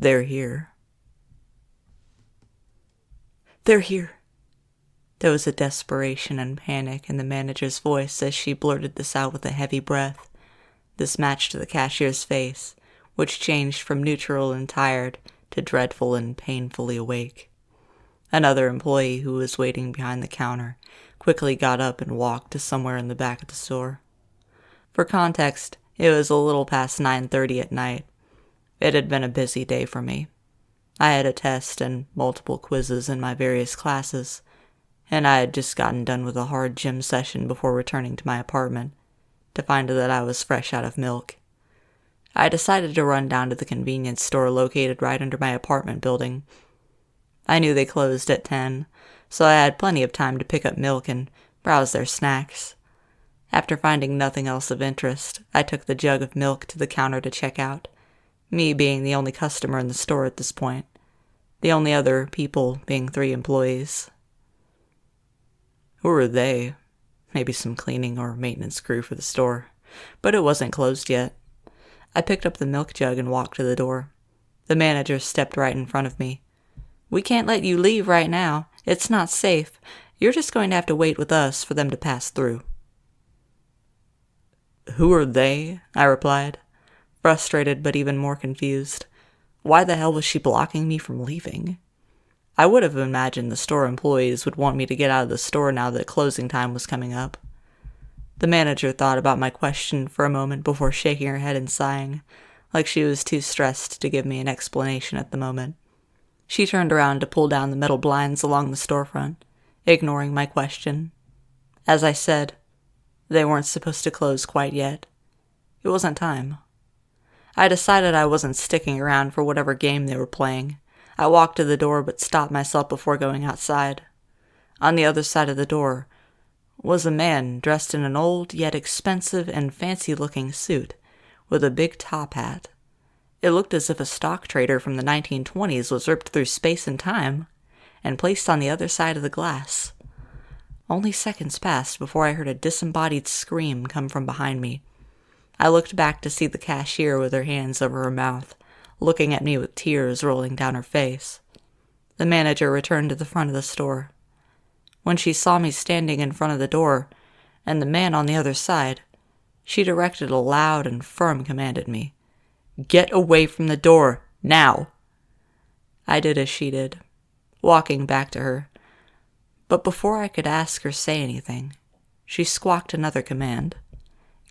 They're here. They're here. There was a desperation and panic in the manager's voice as she blurted this out with a heavy breath. This matched the cashier's face, which changed from neutral and tired to dreadful and painfully awake. Another employee who was waiting behind the counter quickly got up and walked to somewhere in the back of the store. For context, it was a little past 9:30 at night. It had been a busy day for me. I had a test and multiple quizzes in my various classes, and I had just gotten done with a hard gym session before returning to my apartment to find that I was fresh out of milk. I decided to run down to the convenience store located right under my apartment building. I knew they closed at 10, so I had plenty of time to pick up milk and browse their snacks. After finding nothing else of interest, I took the jug of milk to the counter to check out, me being the only customer in the store at this point, the only other people being 3 employees. Who were they? Maybe some cleaning or maintenance crew for the store, but it wasn't closed yet. I picked up the milk jug and walked to the door. The manager stepped right in front of me. "We can't let you leave right now. It's not safe. You're just going to have to wait with us for them to pass through." "Who are they?" I replied, frustrated but even more confused. Why the hell was she blocking me from leaving? I would have imagined the store employees would want me to get out of the store now that closing time was coming up. The manager thought about my question for a moment before shaking her head and sighing, like she was too stressed to give me an explanation at the moment. She turned around to pull down the metal blinds along the storefront, ignoring my question. As I said, they weren't supposed to close quite yet. It wasn't time. I decided I wasn't sticking around for whatever game they were playing. I walked to the door but stopped myself before going outside. On the other side of the door was a man dressed in an old yet expensive and fancy-looking suit with a big top hat. It looked as if a stock trader from the 1920s was ripped through space and time and placed on the other side of the glass. Only seconds passed before I heard a disembodied scream come from behind me. I looked back to see the cashier with her hands over her mouth, looking at me with tears rolling down her face. The manager returned to the front of the store. When she saw me standing in front of the door and the man on the other side, she directed a loud and firm command at me. "Get away from the door, now!" I did as she did, walking back to her. But before I could ask or say anything, she squawked another command.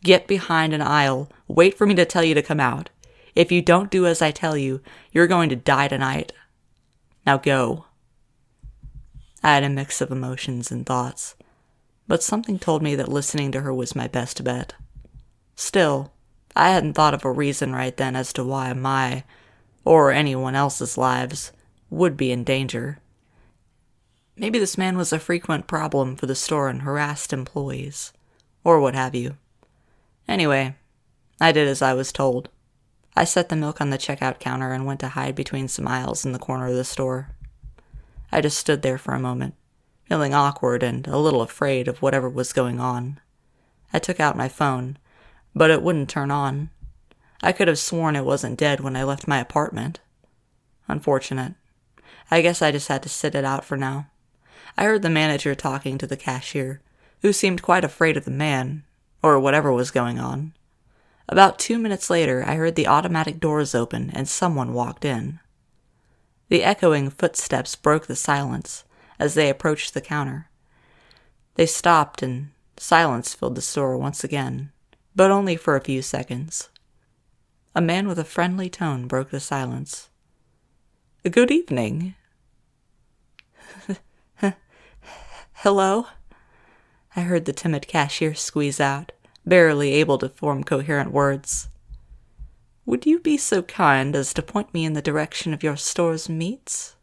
"Get behind an aisle. Wait for me to tell you to come out. If you don't do as I tell you, you're going to die tonight. Now go." I had a mix of emotions and thoughts, but something told me that listening to her was my best bet. Still, I hadn't thought of a reason right then as to why my, or anyone else's lives, would be in danger. Maybe this man was a frequent problem for the store and harassed employees, or what have you. Anyway, I did as I was told. I set the milk on the checkout counter and went to hide between some aisles in the corner of the store. I just stood there for a moment, feeling awkward and a little afraid of whatever was going on. I took out my phone, but it wouldn't turn on. I could have sworn it wasn't dead when I left my apartment. Unfortunate. I guess I just had to sit it out for now. I heard the manager talking to the cashier, who seemed quite afraid of the man, or whatever was going on. About 2 minutes later, I heard the automatic doors open and someone walked in. The echoing footsteps broke the silence as they approached the counter. They stopped and silence filled the store once again, but only for a few seconds. A man with a friendly tone broke the silence. "Good evening." "Hello?" I heard the timid cashier squeeze out, barely able to form coherent words. "Would you be so kind as to point me in the direction of your store's meats?"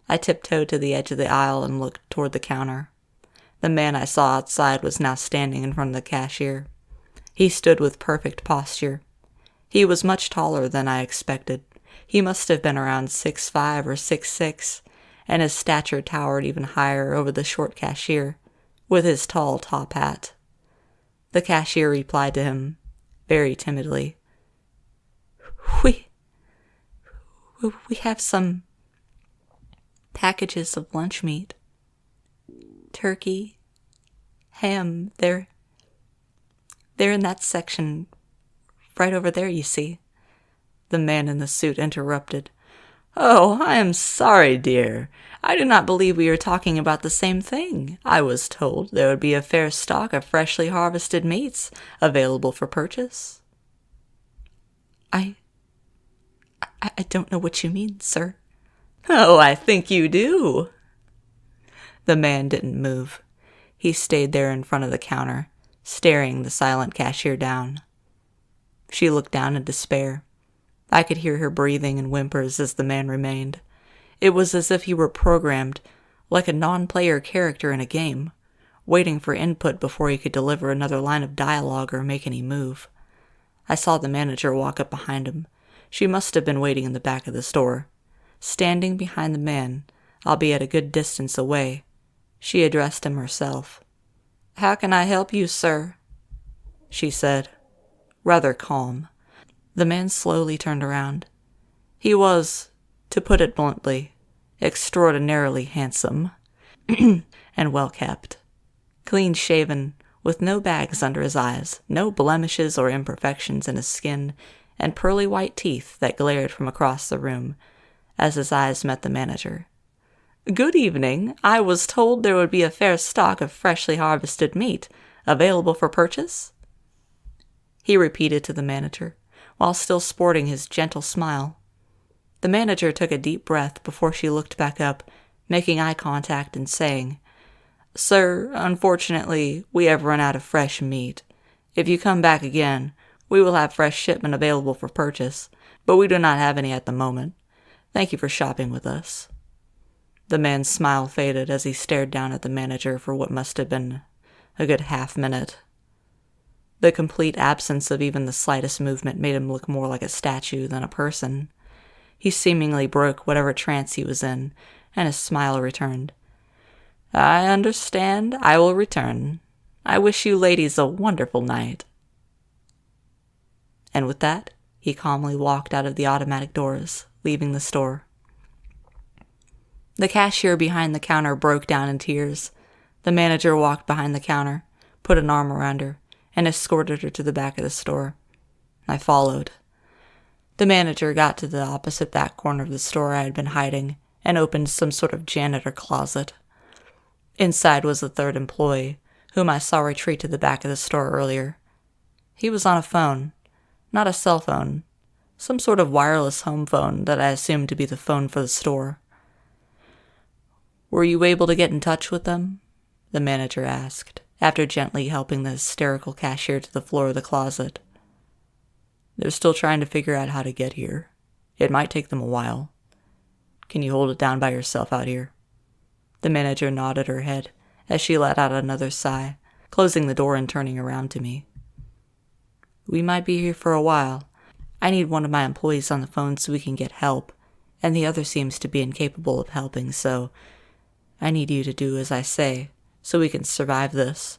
I tiptoed to the edge of the aisle and looked toward the counter. The man I saw outside was now standing in front of the cashier. He stood with perfect posture. He was much taller than I expected. He must have been around 6'5" or 6'6", and his stature towered even higher over the short cashier, with his tall top hat. The cashier replied to him, very timidly, We have some packages of lunch meat. Turkey, ham, they're in that section right over there, you see." The man in the suit interrupted. "Oh, I am sorry, dear. I do not believe we are talking about the same thing. I was told there would be a fair stock of freshly harvested meats available for purchase." I don't know what you mean, sir." "Oh, I think you do." The man didn't move. He stayed there in front of the counter, staring the silent cashier down. She looked down in despair. I could hear her breathing in whimpers as the man remained. It was as if he were programmed, like a non-player character in a game, waiting for input before he could deliver another line of dialogue or make any move. I saw the manager walk up behind him. She must have been waiting in the back of the store. Standing behind the man, albeit a good distance away, she addressed him herself. "How can I help you, sir?" she said, rather calm. The man slowly turned around. He was, to put it bluntly, extraordinarily handsome and well-kept. Clean-shaven, with no bags under his eyes, no blemishes or imperfections in his skin, and pearly white teeth that glared from across the room as his eyes met the manager. "Good evening. I was told there would be a fair stock of freshly harvested meat available for purchase?" he repeated to the manager, while still sporting his gentle smile. The manager took a deep breath before she looked back up, making eye contact and saying, "Sir, unfortunately, we have run out of fresh meat. If you come back again, we will have fresh shipment available for purchase, but we do not have any at the moment. Thank you for shopping with us." The man's smile faded as he stared down at the manager for what must have been a good half-minute. The complete absence of even the slightest movement made him look more like a statue than a person. He seemingly broke whatever trance he was in, and his smile returned. "I understand. I will return. I wish you ladies a wonderful night." And with that, he calmly walked out of the automatic doors, leaving the store. The cashier behind the counter broke down in tears. The manager walked behind the counter, put an arm around her, and escorted her to the back of the store. I followed. The manager got to the opposite back corner of the store I had been hiding and opened some sort of janitor closet. Inside was the third employee, whom I saw retreat to the back of the store earlier. He was on a phone, not a cell phone, some sort of wireless home phone that I assumed to be the phone for the store. "Were you able to get in touch with them?" the manager asked, after gently helping the hysterical cashier to the floor of the closet. "They're still trying to figure out how to get here. It might take them a while. Can you hold it down by yourself out here?" The manager nodded her head as she let out another sigh, closing the door and turning around to me. "We might be here for a while. I need one of my employees on the phone so we can get help, and the other seems to be incapable of helping, so I need you to do as I say, so we can survive this.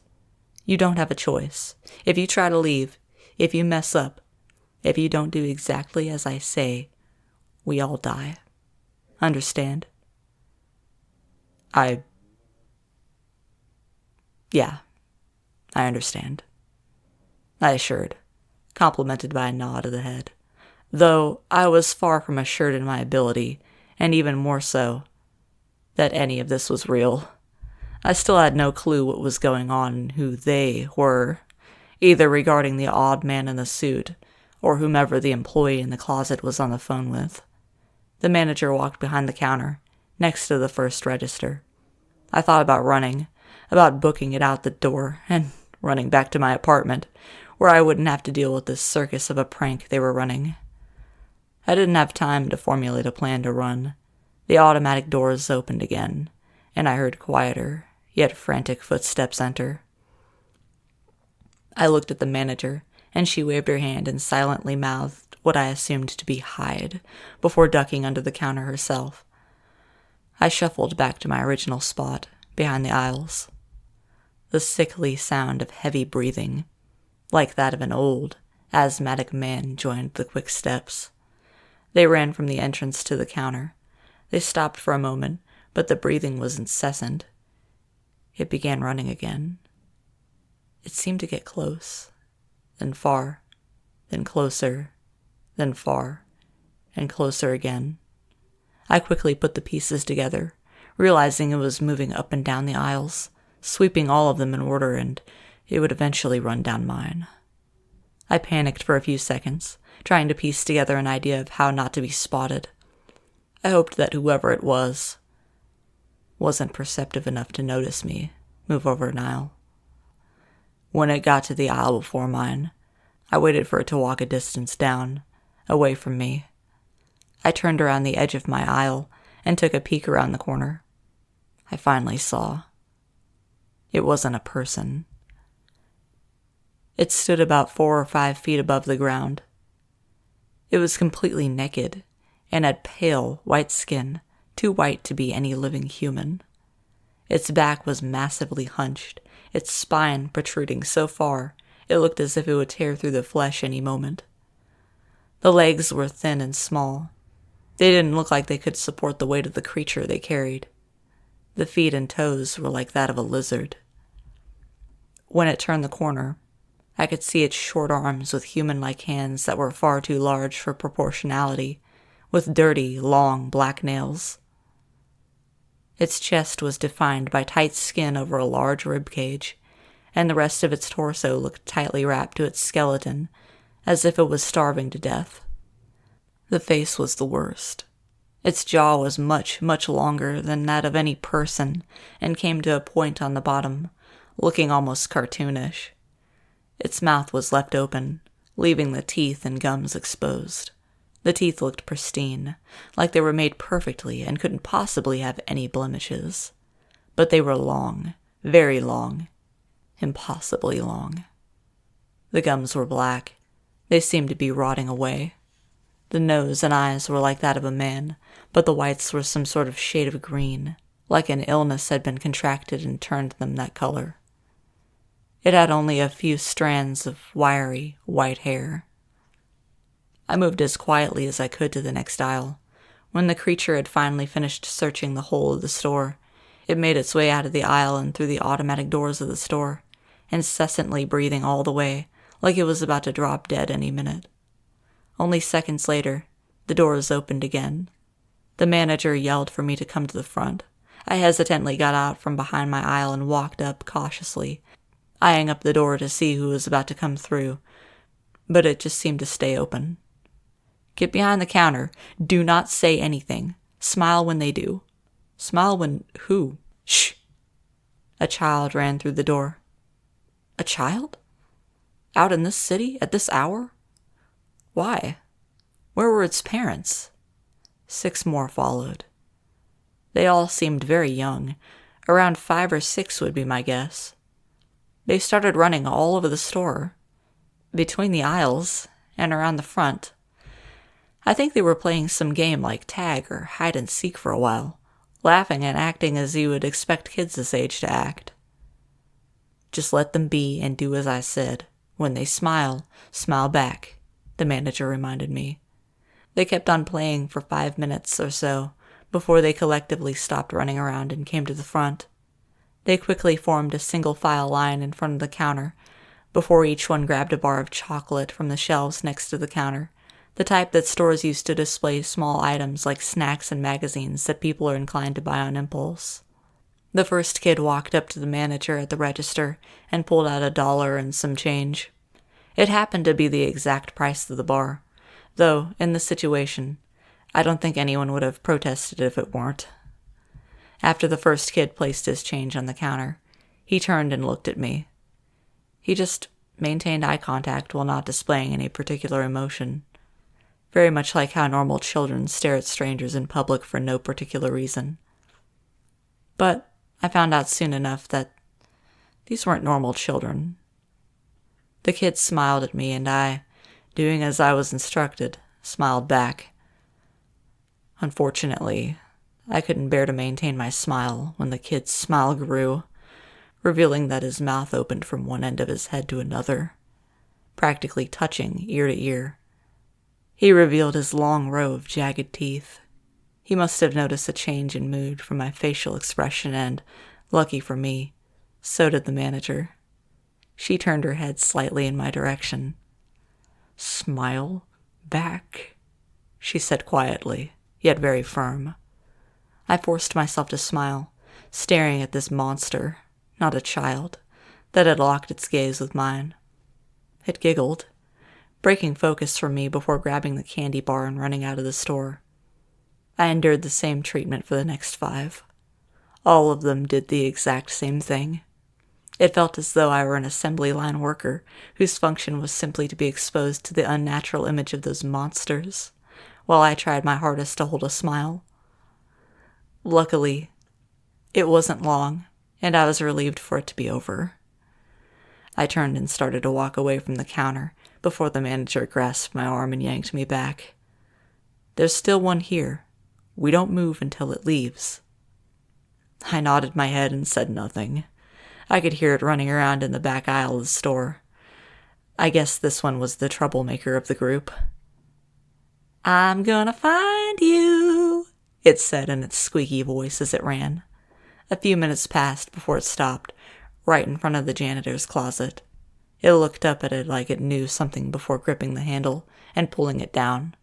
You don't have a choice. If you try to leave, if you mess up, if you don't do exactly as I say, we all die. Understand?" Yeah, I understand," I assured, complimented by a nod of the head, though I was far from assured in my ability, and even more so, that any of this was real. I still had no clue what was going on and who they were, either regarding the odd man in the suit or whomever the employee in the closet was on the phone with. The manager walked behind the counter, next to the first register. I thought about running, about booking it out the door, and running back to my apartment, where I wouldn't have to deal with this circus of a prank they were running. I didn't have time to formulate a plan to run. The automatic doors opened again, and I heard quieter, yet frantic footsteps enter. I looked at the manager, and she waved her hand and silently mouthed what I assumed to be hide, before ducking under the counter herself. I shuffled back to my original spot, behind the aisles. The sickly sound of heavy breathing, like that of an old, asthmatic man, joined the quick steps. They ran from the entrance to the counter. They stopped for a moment, but the breathing was incessant. It began running again. It seemed to get close, then far, then closer, then far, and closer again. I quickly put the pieces together, realizing it was moving up and down the aisles, sweeping all of them in order, and it would eventually run down mine. I panicked for a few seconds, trying to piece together an idea of how not to be spotted. I hoped that whoever it wasn't perceptive enough to notice me move over an aisle. When it got to the aisle before mine, I waited for it to walk a distance down, away from me. I turned around the edge of my aisle and took a peek around the corner. I finally saw. It wasn't a person. It stood about 4 or 5 feet above the ground. It was completely naked and had pale, white skin, too white to be any living human. Its back was massively hunched, its spine protruding so far it looked as if it would tear through the flesh any moment. The legs were thin and small. They didn't look like they could support the weight of the creature they carried. The feet and toes were like that of a lizard. When it turned the corner, I could see its short arms with human-like hands that were far too large for proportionality, with dirty, long, black nails. Its chest was defined by tight skin over a large rib cage, and the rest of its torso looked tightly wrapped to its skeleton, as if it was starving to death. The face was the worst. Its jaw was much, much longer than that of any person, and came to a point on the bottom, looking almost cartoonish. Its mouth was left open, leaving the teeth and gums exposed. The teeth looked pristine, like they were made perfectly and couldn't possibly have any blemishes. But they were long, very long, impossibly long. The gums were black. They seemed to be rotting away. The nose and eyes were like that of a man, but the whites were some sort of shade of green, like an illness had been contracted and turned them that color. It had only a few strands of wiry, white hair. I moved as quietly as I could to the next aisle. When the creature had finally finished searching the whole of the store, it made its way out of the aisle and through the automatic doors of the store, incessantly breathing all the way, like it was about to drop dead any minute. Only seconds later, the doors opened again. The manager yelled for me to come to the front. I hesitantly got out from behind my aisle and walked up cautiously, eyeing up the door to see who was about to come through, but it just seemed to stay open. Get behind the counter. Do not say anything. Smile when they do. Smile when who? Shh! A child ran through the door. A child? Out in this city at this hour? Why? Where were its parents? 6 more followed. They all seemed very young. Around 5 or 6 would be my guess. They started running all over the store, between the aisles and around the front. I think they were playing some game like tag or hide and seek for a while, laughing and acting as you would expect kids this age to act. Just let them be and do as I said. When they smile, smile back, the manager reminded me. They kept on playing for 5 minutes or so before they collectively stopped running around and came to the front. They quickly formed a single file line in front of the counter, before each one grabbed a bar of chocolate from the shelves next to the counter, the type that stores used to display small items like snacks and magazines that people are inclined to buy on impulse. The first kid walked up to the manager at the register and pulled out $1 and some change. It happened to be the exact price of the bar, though, in this situation, I don't think anyone would have protested if it weren't. After the first kid placed his change on the counter, he turned and looked at me. He just maintained eye contact while not displaying any particular emotion. Very much like how normal children stare at strangers in public for no particular reason. But I found out soon enough that these weren't normal children. The kid smiled at me, and I, doing as I was instructed, smiled back. Unfortunately, I couldn't bear to maintain my smile when the kid's smile grew, revealing that his mouth opened from one end of his head to another, practically touching ear to ear. He revealed his long row of jagged teeth. He must have noticed a change in mood from my facial expression and, lucky for me, so did the manager. She turned her head slightly in my direction. "Smile back," she said quietly, yet very firm. I forced myself to smile, staring at this monster, not a child, that had locked its gaze with mine. It giggled, breaking focus from me before grabbing the candy bar and running out of the store. I endured the same treatment for the next 5. All of them did the exact same thing. It felt as though I were an assembly line worker whose function was simply to be exposed to the unnatural image of those monsters, while I tried my hardest to hold a smile. Luckily, it wasn't long, and I was relieved for it to be over. I turned and started to walk away from the counter before the manager grasped my arm and yanked me back. "There's still one here. We don't move until it leaves." I nodded my head and said nothing. I could hear it running around in the back aisle of the store. I guess this one was the troublemaker of the group. "I'm gonna find you," it said in its squeaky voice as it ran. A few minutes passed before it stopped, right in front of the janitor's closet. It looked up at it like it knew something before gripping the handle and pulling it down.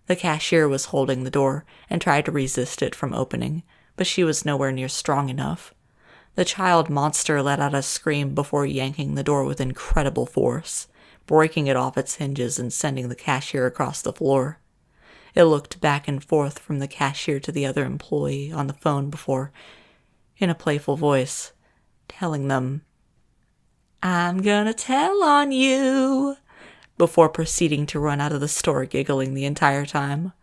The cashier was holding the door and tried to resist it from opening, but she was nowhere near strong enough. The child monster let out a scream before yanking the door with incredible force, breaking it off its hinges and sending the cashier across the floor. It looked back and forth from the cashier to the other employee on the phone before, in a playful voice, telling them, "I'm gonna tell on you," before proceeding to run out of the store giggling the entire time,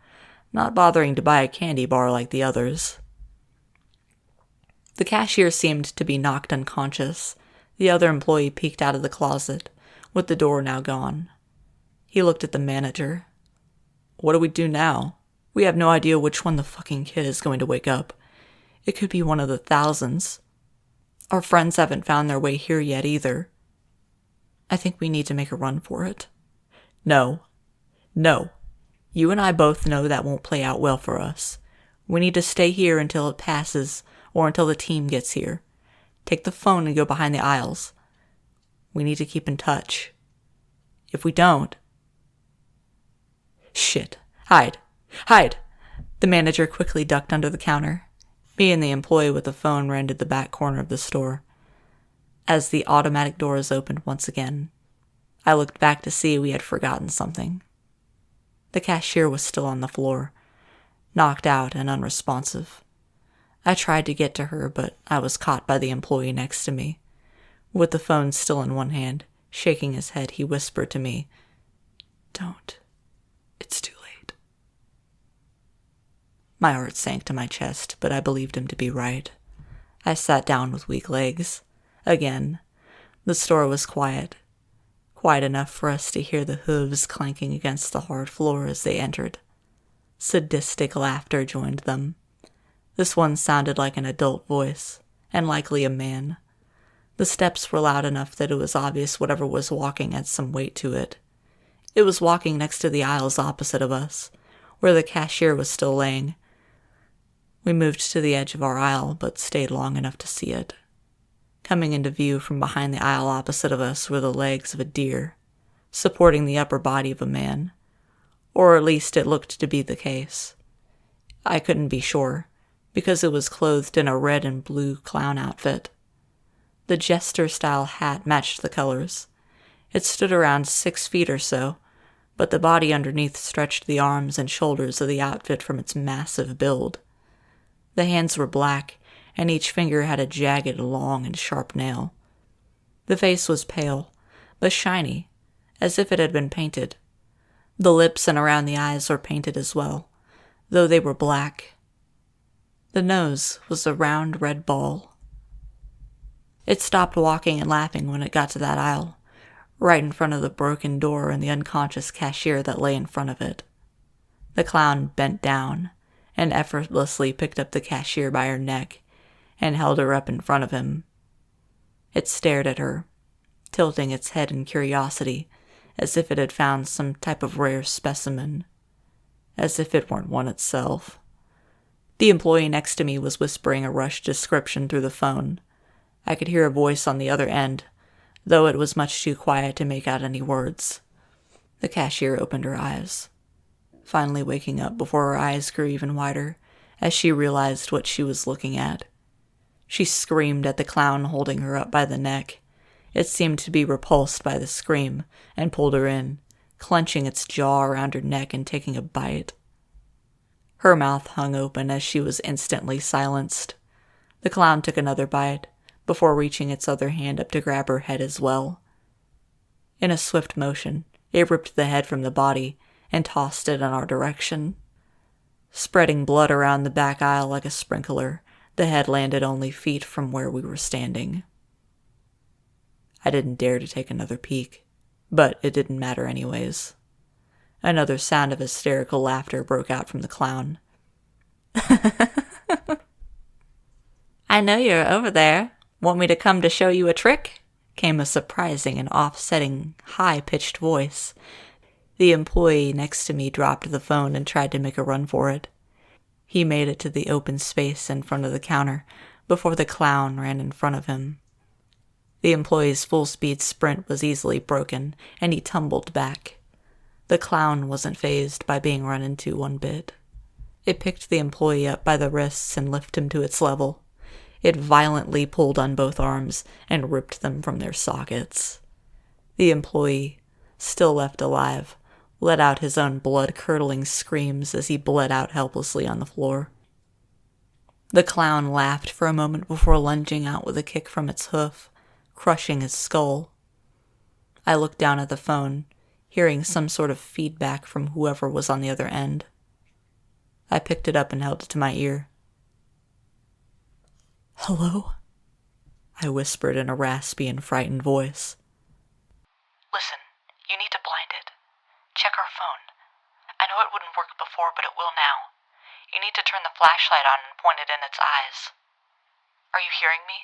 not bothering to buy a candy bar like the others. The cashier seemed to be knocked unconscious. The other employee peeked out of the closet, with the door now gone. He looked at the manager. "What do we do now? We have no idea which one the fucking kid is going to wake up. It could be one of the thousands. Our friends haven't found their way here yet either. I think we need to make a run for it." No. You and I both know that won't play out well for us. We need to stay here until it passes, or until the team gets here. Take the phone and go behind the aisles. We need to keep in touch. If we don't... Shit. Hide. The manager quickly ducked under the counter. Me and the employee with the phone ran to the back corner of the store. As the automatic doors opened once again, I looked back to see we had forgotten something. The cashier was still on the floor, knocked out and unresponsive. I tried to get to her, but I was caught by the employee next to me. With the phone still in one hand, shaking his head, he whispered to me, "Don't. It's too late." My heart sank to my chest, but I believed him to be right. I sat down with weak legs. Again, the store was quiet enough for us to hear the hooves clanking against the hard floor as they entered. Sadistic laughter joined them. This one sounded like an adult voice, and likely a man. The steps were loud enough that it was obvious whatever was walking had some weight to it. It was walking next to the aisles opposite of us, where the cashier was still laying. We moved to the edge of our aisle, but stayed long enough to see it. Coming into view from behind the aisle opposite of us were the legs of a deer, supporting the upper body of a man. Or at least it looked to be the case. I couldn't be sure, because it was clothed in a red and blue clown outfit. The jester-style hat matched the colors. It stood around 6 feet or so, but the body underneath stretched the arms and shoulders of the outfit from its massive build. The hands were black, and each finger had a jagged, long, and sharp nail. The face was pale, but shiny, as if it had been painted. The lips and around the eyes were painted as well, though they were black. The nose was a round red ball. It stopped walking and laughing when it got to that aisle, right in front of the broken door and the unconscious cashier that lay in front of it. The clown bent down and effortlessly picked up the cashier by her neck and held her up in front of him. It stared at her, tilting its head in curiosity, as if it had found some type of rare specimen as if it weren't one itself. The employee next to me was whispering a rushed description through the phone. I could hear a voice on the other end, though it was much too quiet to make out any words. The cashier opened her eyes, finally waking up before her eyes grew even wider as she realized what she was looking at. She screamed at the clown holding her up by the neck. It seemed to be repulsed by the scream and pulled her in, clenching its jaw around her neck and taking a bite. Her mouth hung open as she was instantly silenced. The clown took another bite, before reaching its other hand up to grab her head as well. In a swift motion, it ripped the head from the body and tossed it in our direction. Spreading blood around the back aisle like a sprinkler, the head landed only feet from where we were standing. I didn't dare to take another peek, but it didn't matter anyways. Another sound of hysterical laughter broke out from the clown. "I know you're over there. Want me to come to show you a trick?" came a surprising and offsetting, high-pitched voice. The employee next to me dropped the phone and tried to make a run for it. He made it to the open space in front of the counter before the clown ran in front of him. The employee's full-speed sprint was easily broken, and he tumbled back. The clown wasn't fazed by being run into one bit. It picked the employee up by the wrists and lifted him to its level. It violently pulled on both arms and ripped them from their sockets. The employee, still left alive, let out his own blood-curdling screams as he bled out helplessly on the floor. The clown laughed for a moment before lunging out with a kick from its hoof, crushing his skull. I looked down at the phone, hearing some sort of feedback from whoever was on the other end. I picked it up and held it to my ear. "Hello?" I whispered in a raspy and frightened voice. "Listen, you need to blind it. Check our phone. I know it wouldn't work before, but it will now. You need to turn the flashlight on and point it in its eyes. Are you hearing me?"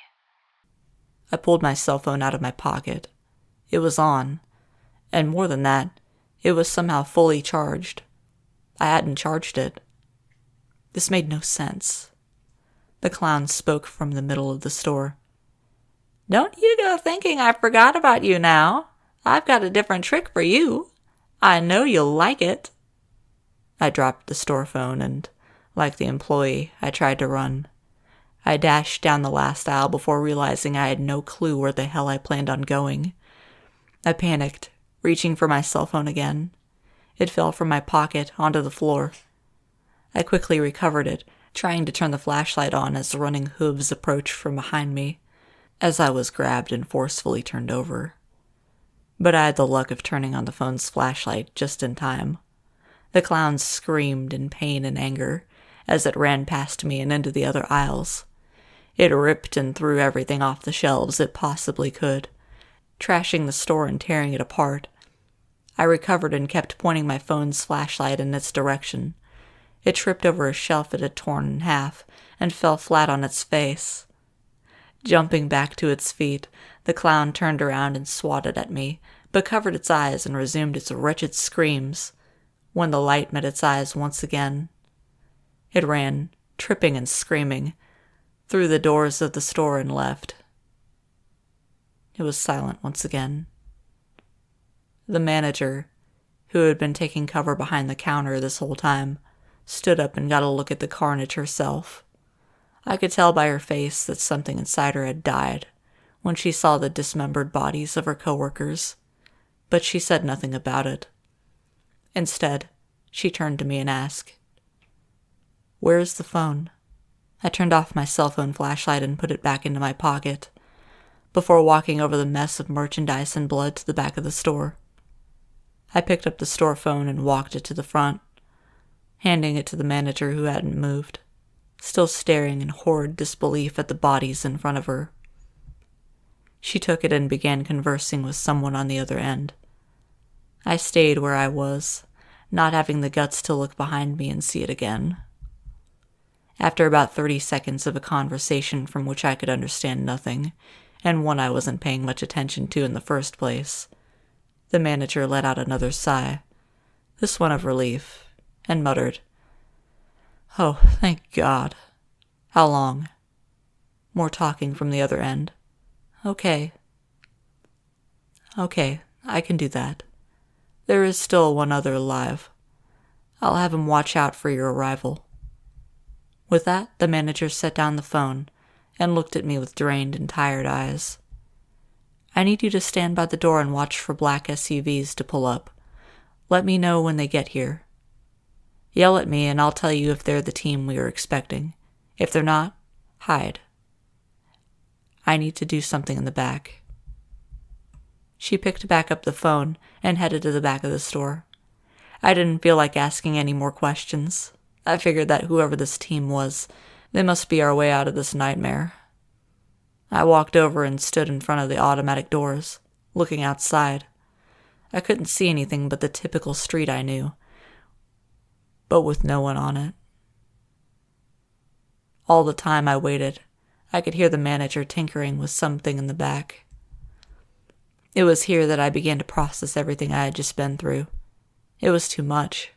I pulled my cell phone out of my pocket. It was on, and more than that, it was somehow fully charged. I hadn't charged it. This made no sense. The clown spoke from the middle of the store. "Don't you go thinking I forgot about you now. I've got a different trick for you. I know you'll like it." I dropped the store phone and, like the employee, I tried to run. I dashed down the last aisle before realizing I had no clue where the hell I planned on going. I panicked, reaching for my cell phone again. It fell from my pocket onto the floor. I quickly recovered it, trying to turn the flashlight on as the running hooves approached from behind me, as I was grabbed and forcefully turned over. But I had the luck of turning on the phone's flashlight just in time. The clown screamed in pain and anger as it ran past me and into the other aisles. It ripped and threw everything off the shelves it possibly could, trashing the store and tearing it apart. I recovered and kept pointing my phone's flashlight in its direction. It tripped over a shelf it had torn in half and fell flat on its face. Jumping back to its feet, the clown turned around and swatted at me, but covered its eyes and resumed its wretched screams when the light met its eyes once again. It ran, tripping and screaming, through the doors of the store and left. It was silent once again. The manager, who had been taking cover behind the counter this whole time, stood up and got a look at the carnage herself. I could tell by her face that something inside her had died when she saw the dismembered bodies of her coworkers, but she said nothing about it. Instead, she turned to me and asked, "Where is the phone?" I turned off my cell phone flashlight and put it back into my pocket, before walking over the mess of merchandise and blood to the back of the store. I picked up the store phone and walked it to the front, handing it to the manager who hadn't moved, still staring in horrid disbelief at the bodies in front of her. She took it and began conversing with someone on the other end. I stayed where I was, not having the guts to look behind me and see it again. After about 30 seconds of a conversation from which I could understand nothing, and one I wasn't paying much attention to in the first place, the manager let out another sigh, this one of relief, and muttered, "Oh, thank God. How long?" More talking from the other end. Okay, I can do that. There is still one other alive. I'll have him watch out for your arrival." With that, the manager set down the phone and looked at me with drained and tired eyes. "I need you to stand by the door and watch for black SUVs to pull up. Let me know when they get here. Yell at me and I'll tell you if they're the team we are expecting. If they're not, hide. I need to do something in the back." She picked back up the phone and headed to the back of the store. I didn't feel like asking any more questions. I figured that whoever this team was, they must be our way out of this nightmare. I walked over and stood in front of the automatic doors, looking outside. I couldn't see anything but the typical street I knew, but with no one on it. All the time I waited, I could hear the manager tinkering with something in the back. It was here that I began to process everything I had just been through. It was too much.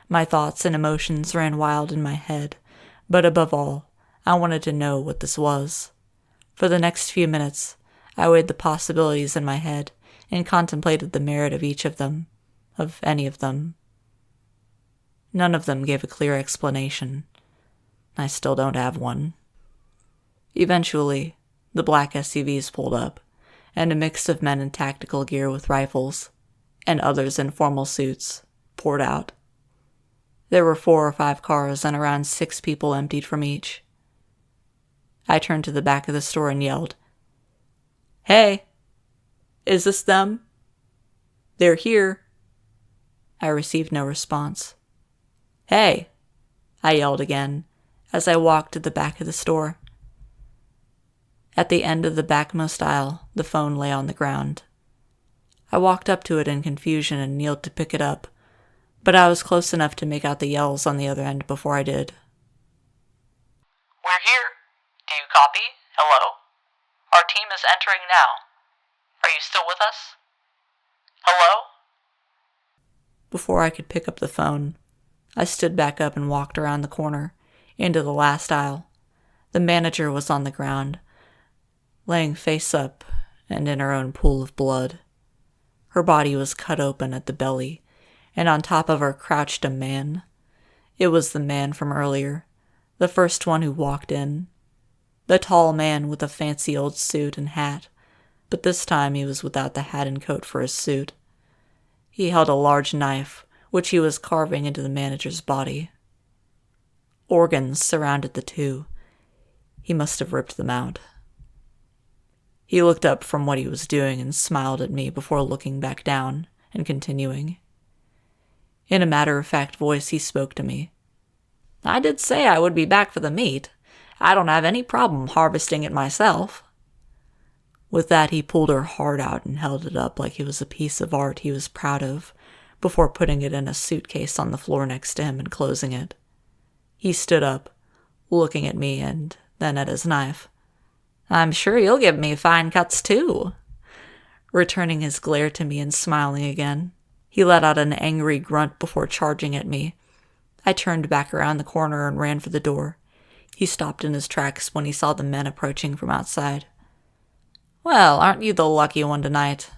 My thoughts and emotions ran wild in my head, but above all, I wanted to know what this was. For the next few minutes, I weighed the possibilities in my head and contemplated the merit of each of them, of any of them. None of them gave a clear explanation. I still don't have one. Eventually, the black SUVs pulled up, and a mix of men in tactical gear with rifles, and others in formal suits, poured out. There were 4 or 5 cars and around 6 people emptied from each. I turned to the back of the store and yelled, "Hey, is this them? They're here." I received no response. "Hey," I yelled again as I walked to the back of the store. At the end of the backmost aisle, the phone lay on the ground. I walked up to it in confusion and kneeled to pick it up, but I was close enough to make out the yells on the other end before I did. "We're here. Do you copy? Hello? Our team is entering now. Are you still with us? Hello?" Before I could pick up the phone, I stood back up and walked around the corner, into the last aisle. The manager was on the ground, laying face up and in her own pool of blood. Her body was cut open at the belly, and on top of her crouched a man. It was the man from earlier, the first one who walked in. The tall man with a fancy old suit and hat, but this time he was without the hat and coat for his suit. He held a large knife, which he was carving into the manager's body. Organs surrounded the two. He must have ripped them out. He looked up from what he was doing and smiled at me before looking back down and continuing. In a matter-of-fact voice, he spoke to me. "I did say I would be back for the meat. I don't have any problem harvesting it myself." With that, he pulled her heart out and held it up like it was a piece of art he was proud of, before putting it in a suitcase on the floor next to him and closing it. He stood up, looking at me and then at his knife. "I'm sure you'll give me fine cuts too." Returning his glare to me and smiling again, he let out an angry grunt before charging at me. I turned back around the corner and ran for the door. He stopped in his tracks when he saw the men approaching from outside. "Well, aren't you the lucky one tonight?"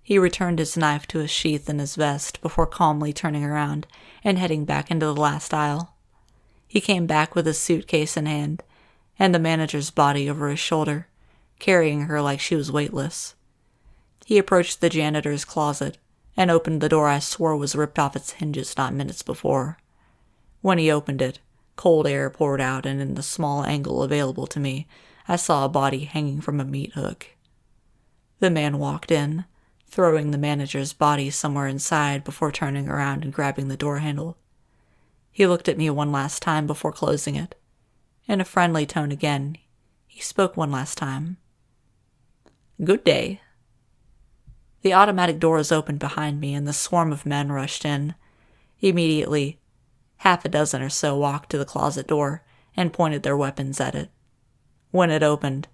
He returned his knife to a sheath in his vest before calmly turning around and heading back into the last aisle. He came back with his suitcase in hand, and the manager's body over his shoulder, carrying her like she was weightless. He approached the janitor's closet and opened the door I swore was ripped off its hinges not minutes before. When he opened it, cold air poured out, and in the small angle available to me, I saw a body hanging from a meat hook. The man walked in, throwing the manager's body somewhere inside before turning around and grabbing the door handle. He looked at me one last time before closing it. In a friendly tone again, he spoke one last time. "Good day." The automatic doors opened behind me and the swarm of men rushed in. Immediately, 6 or so walked to the closet door and pointed their weapons at it. When it opened,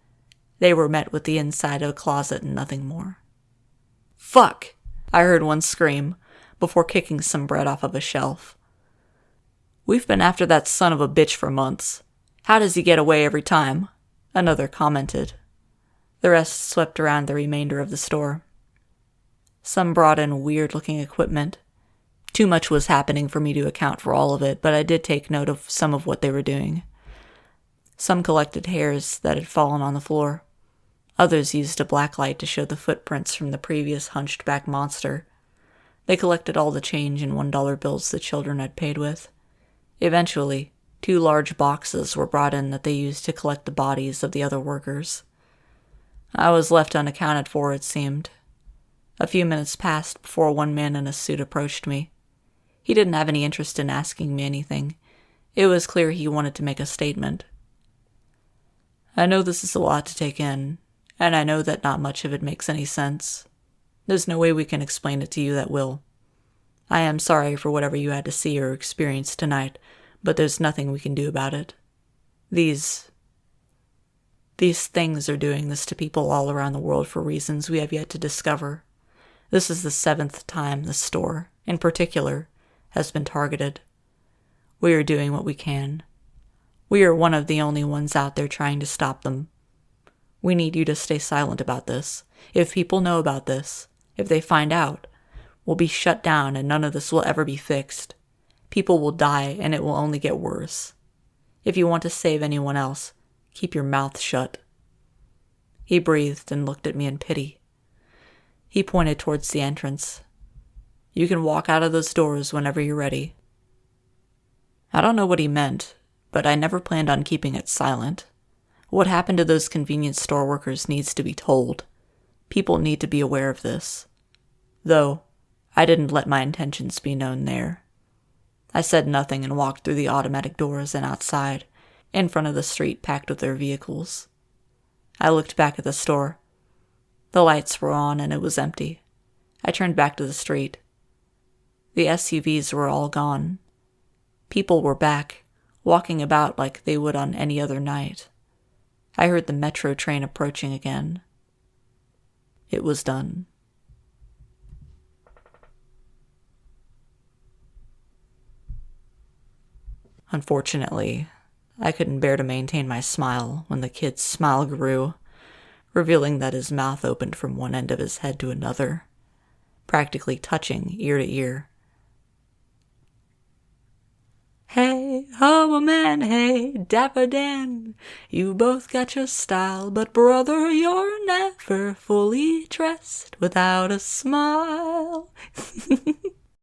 they were met with the inside of a closet and nothing more. "Fuck!" I heard one scream before kicking some bread off of a shelf. "We've been after that son of a bitch for months. How does he get away every time?" another commented. The rest swept around the remainder of the store. Some brought in weird-looking equipment. Too much was happening for me to account for all of it, but I did take note of some of what they were doing. Some collected hairs that had fallen on the floor. Others used a blacklight to show the footprints from the previous hunched-back monster. They collected all the change in $1 bills the children had paid with. Eventually, 2 large boxes were brought in that they used to collect the bodies of the other workers. I was left unaccounted for, it seemed. A few minutes passed before one man in a suit approached me. He didn't have any interest in asking me anything. It was clear he wanted to make a statement. "I know this is a lot to take in, and I know that not much of it makes any sense. There's no way we can explain it to you that will. I am sorry for whatever you had to see or experience tonight, but there's nothing we can do about it. These things are doing this to people all around the world for reasons we have yet to discover. This is the 7th time the store, in particular, has been targeted. We are doing what we can. We are one of the only ones out there trying to stop them. We need you to stay silent about this. If people know about this, if they find out, we'll be shut down and none of this will ever be fixed. People will die and it will only get worse. If you want to save anyone else, keep your mouth shut." He breathed and looked at me in pity. He pointed towards the entrance. "You can walk out of those doors whenever you're ready." I don't know what he meant, but I never planned on keeping it silent. What happened to those convenience store workers needs to be told. People need to be aware of this. Though, I didn't let my intentions be known there. I said nothing and walked through the automatic doors and outside, in front of the street packed with their vehicles. I looked back at the store. The lights were on and it was empty. I turned back to the street. The SUVs were all gone. People were back, walking about like they would on any other night. I heard the metro train approaching again. It was done. Unfortunately, I couldn't bear to maintain my smile when the kid's smile grew, revealing that his mouth opened from one end of his head to another, practically touching ear to ear. "Hey, ho, man, hey, Dapper Dan, you both got your style, but brother, you're never fully dressed without a smile."